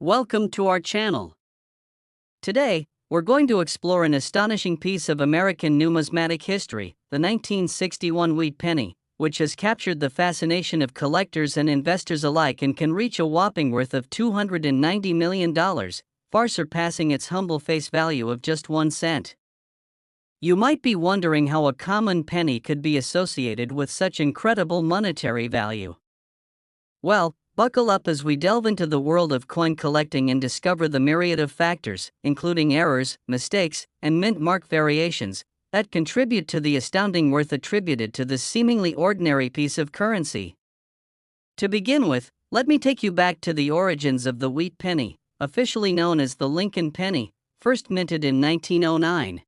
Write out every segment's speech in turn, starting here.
Welcome to our channel. Today, we're going to explore an astonishing piece of American numismatic history, the 1961 wheat penny, which has captured the fascination of collectors and investors alike and can reach a whopping worth of $290 million, far surpassing its humble face value of just 1 cent. You might be wondering how a common penny could be associated with such incredible monetary value. Well, buckle up as we delve into the world of coin collecting and discover the myriad of factors, including errors, mistakes, and mint mark variations, that contribute to the astounding worth attributed to this seemingly ordinary piece of currency. To begin with, let me take you back to the origins of the wheat penny, officially known as the Lincoln penny, first minted in 1909.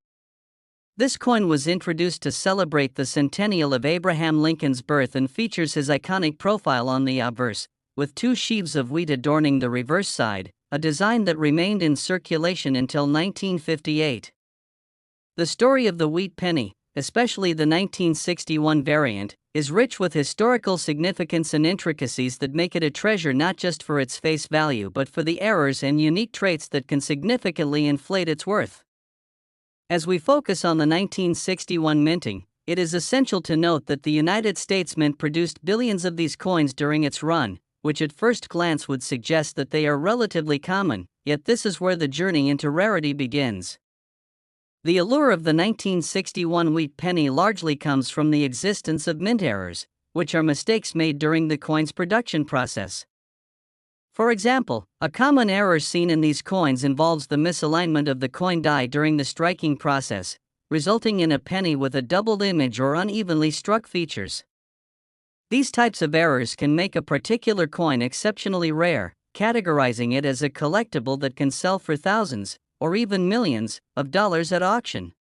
This coin was introduced to celebrate the centennial of Abraham Lincoln's birth and features his iconic profile on the obverse, with 2 sheaves of wheat adorning the reverse side, a design that remained in circulation until 1958. The story of the wheat penny, especially the 1961 variant, is rich with historical significance and intricacies that make it a treasure not just for its face value but for the errors and unique traits that can significantly inflate its worth. As we focus on the 1961 minting, it is essential to note that the United States Mint produced billions of these coins during its run, which at first glance would suggest that they are relatively common, yet this is where the journey into rarity begins. The allure of the 1961 wheat penny largely comes from the existence of mint errors, which are mistakes made during the coin's production process. For example, a common error seen in these coins involves the misalignment of the coin die during the striking process, resulting in a penny with a doubled image or unevenly struck features. These types of errors can make a particular coin exceptionally rare, categorizing it as a collectible that can sell for thousands, or even millions, of dollars at auction.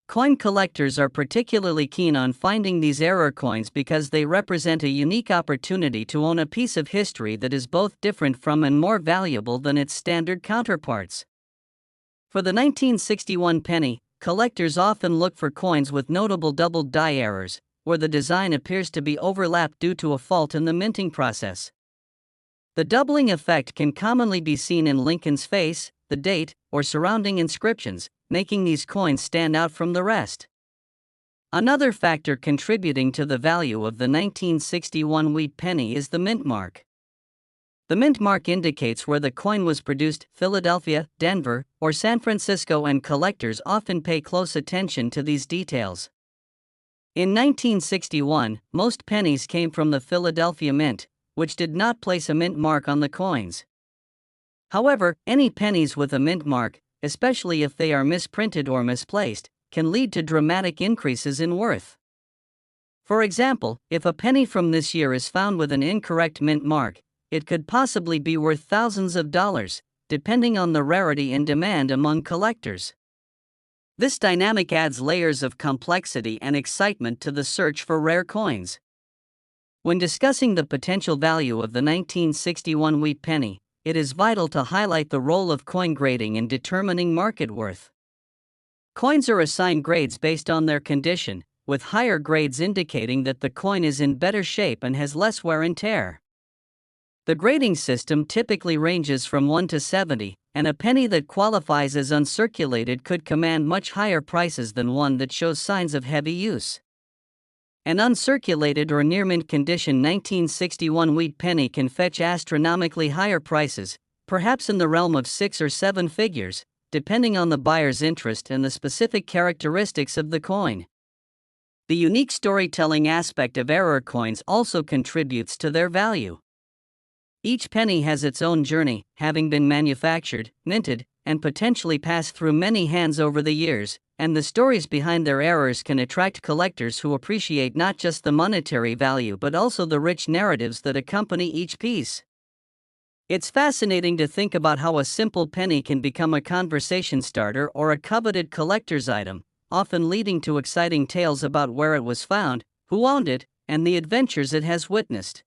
Coin collectors are particularly keen on finding these error coins because they represent a unique opportunity to own a piece of history that is both different from and more valuable than its standard counterparts. For the 1961 penny, collectors often look for coins with notable doubled die errors, where the design appears to be overlapped due to a fault in the minting process. The doubling effect can commonly be seen in Lincoln's face, the date, or surrounding inscriptions, making these coins stand out from the rest. Another factor contributing to the value of the 1961 wheat penny is the mint mark. The mint mark indicates where the coin was produced, Philadelphia, Denver, or San Francisco, and collectors often pay close attention to these details. In 1961, most pennies came from the Philadelphia Mint, which did not place a mint mark on the coins. However, any pennies with a mint mark, especially if they are misprinted or misplaced, can lead to dramatic increases in worth. For example, if a penny from this year is found with an incorrect mint mark, it could possibly be worth thousands of dollars, depending on the rarity and demand among collectors. This dynamic adds layers of complexity and excitement to the search for rare coins. When discussing the potential value of the 1961 wheat penny, it is vital to highlight the role of coin grading in determining market worth. Coins are assigned grades based on their condition, with higher grades indicating that the coin is in better shape and has less wear and tear. The grading system typically ranges from 1 to 70, and a penny that qualifies as uncirculated could command much higher prices than one that shows signs of heavy use. An uncirculated or near-mint condition 1961 wheat penny can fetch astronomically higher prices, perhaps in the realm of 6 or 7 figures, depending on the buyer's interest and the specific characteristics of the coin. The unique storytelling aspect of error coins also contributes to their value. Each penny has its own journey, having been manufactured, minted, and potentially passed through many hands over the years, and the stories behind their errors can attract collectors who appreciate not just the monetary value but also the rich narratives that accompany each piece. It's fascinating to think about how a simple penny can become a conversation starter or a coveted collector's item, often leading to exciting tales about where it was found, who owned it, and the adventures it has witnessed.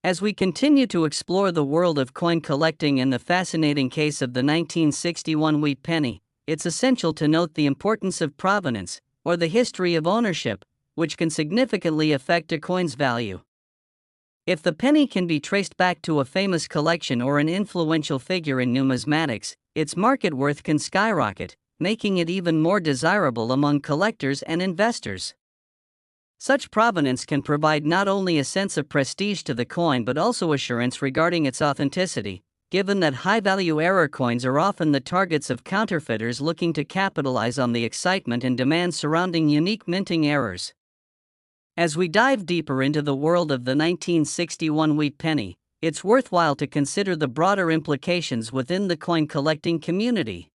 As we continue to explore the world of coin collecting and the fascinating case of the 1961 wheat penny, it's essential to note the importance of provenance, or the history of ownership, which can significantly affect a coin's value. If the penny can be traced back to a famous collection or an influential figure in numismatics, its market worth can skyrocket, making it even more desirable among collectors and investors. Such provenance can provide not only a sense of prestige to the coin but also assurance regarding its authenticity, given that high-value error coins are often the targets of counterfeiters looking to capitalize on the excitement and demand surrounding unique minting errors. As we dive deeper into the world of the 1961 wheat penny, it's worthwhile to consider the broader implications within the coin collecting community.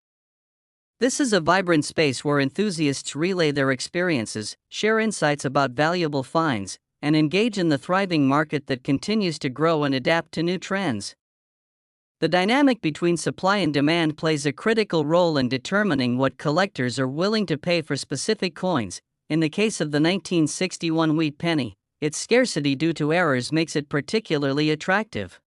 This is a vibrant space where enthusiasts relay their experiences, share insights about valuable finds, and engage in the thriving market that continues to grow and adapt to new trends. The dynamic between supply and demand plays a critical role in determining what collectors are willing to pay for specific coins. In the case of the 1961 wheat penny, its scarcity due to errors makes it particularly attractive.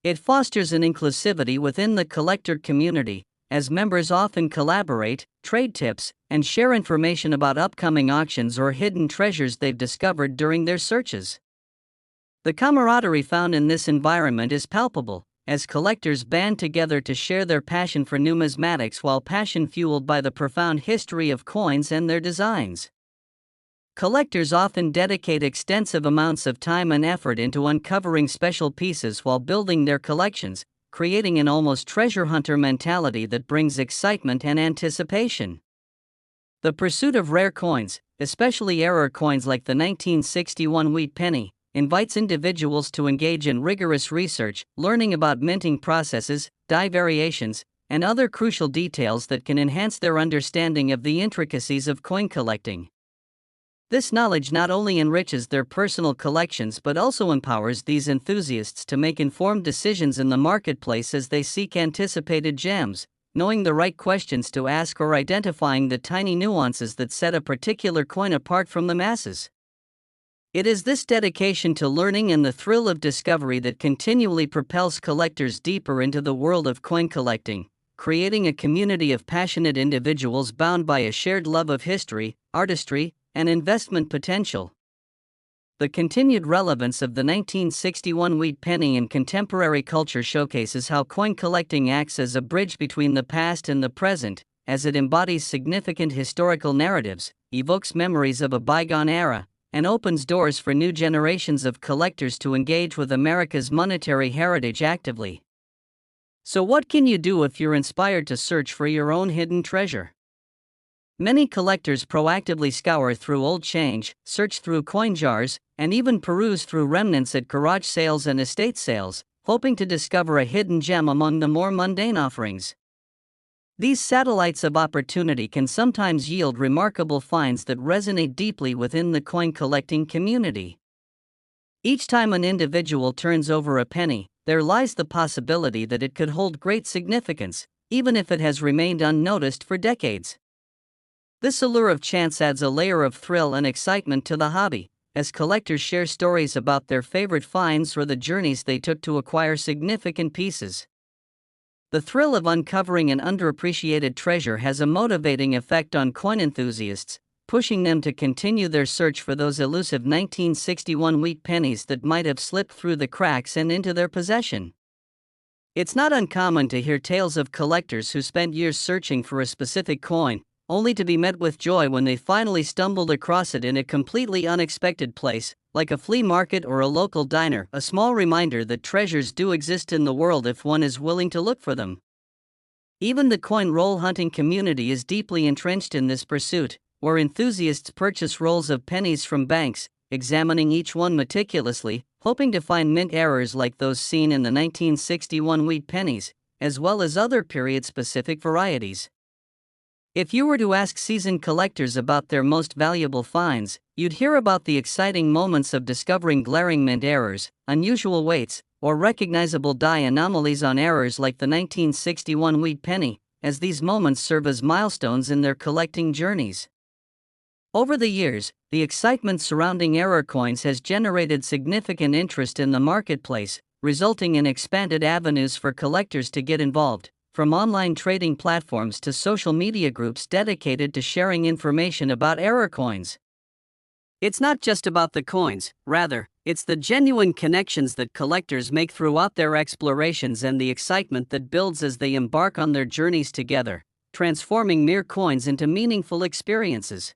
It fosters an inclusivity within the collector community, as members often collaborate, trade tips, and share information about upcoming auctions or hidden treasures they've discovered during their searches. The camaraderie found in this environment is palpable, as collectors band together to share their passion for numismatics, while passion fueled by the profound history of coins and their designs. Collectors often dedicate extensive amounts of time and effort into uncovering special pieces while building their collections, creating an almost treasure hunter mentality that brings excitement and anticipation. The pursuit of rare coins, especially error coins like the 1961 wheat penny, invites individuals to engage in rigorous research, learning about minting processes, die variations, and other crucial details that can enhance their understanding of the intricacies of coin collecting. This knowledge not only enriches their personal collections but also empowers these enthusiasts to make informed decisions in the marketplace as they seek anticipated gems, knowing the right questions to ask or identifying the tiny nuances that set a particular coin apart from the masses. It is this dedication to learning and the thrill of discovery that continually propels collectors deeper into the world of coin collecting, creating a community of passionate individuals bound by a shared love of history, artistry, and investment potential. The continued relevance of the 1961 wheat penny in contemporary culture showcases how coin collecting acts as a bridge between the past and the present, as it embodies significant historical narratives, evokes memories of a bygone era, and opens doors for new generations of collectors to engage with America's monetary heritage actively. So what can you do if you're inspired to search for your own hidden treasure? Many collectors proactively scour through old change, search through coin jars, and even peruse through remnants at garage sales and estate sales, hoping to discover a hidden gem among the more mundane offerings. These satellites of opportunity can sometimes yield remarkable finds that resonate deeply within the coin collecting community. Each time an individual turns over a penny, there lies the possibility that it could hold great significance, even if it has remained unnoticed for decades. This allure of chance adds a layer of thrill and excitement to the hobby, as collectors share stories about their favorite finds or the journeys they took to acquire significant pieces. The thrill of uncovering an underappreciated treasure has a motivating effect on coin enthusiasts, pushing them to continue their search for those elusive 1961 wheat pennies that might have slipped through the cracks and into their possession. It's not uncommon to hear tales of collectors who spent years searching for a specific coin, only to be met with joy when they finally stumbled across it in a completely unexpected place, like a flea market or a local diner, a small reminder that treasures do exist in the world if one is willing to look for them. Even the coin roll hunting community is deeply entrenched in this pursuit, where enthusiasts purchase rolls of pennies from banks, examining each one meticulously, hoping to find mint errors like those seen in the 1961 wheat pennies, as well as other period-specific varieties. If you were to ask seasoned collectors about their most valuable finds, you'd hear about the exciting moments of discovering glaring mint errors, unusual weights, or recognizable die anomalies on errors like the 1961 wheat penny, as these moments serve as milestones in their collecting journeys. Over the years, the excitement surrounding error coins has generated significant interest in the marketplace, resulting in expanded avenues for collectors to get involved, from online trading platforms to social media groups dedicated to sharing information about error coins. It's not just about the coins, rather, it's the genuine connections that collectors make throughout their explorations and the excitement that builds as they embark on their journeys together, transforming mere coins into meaningful experiences.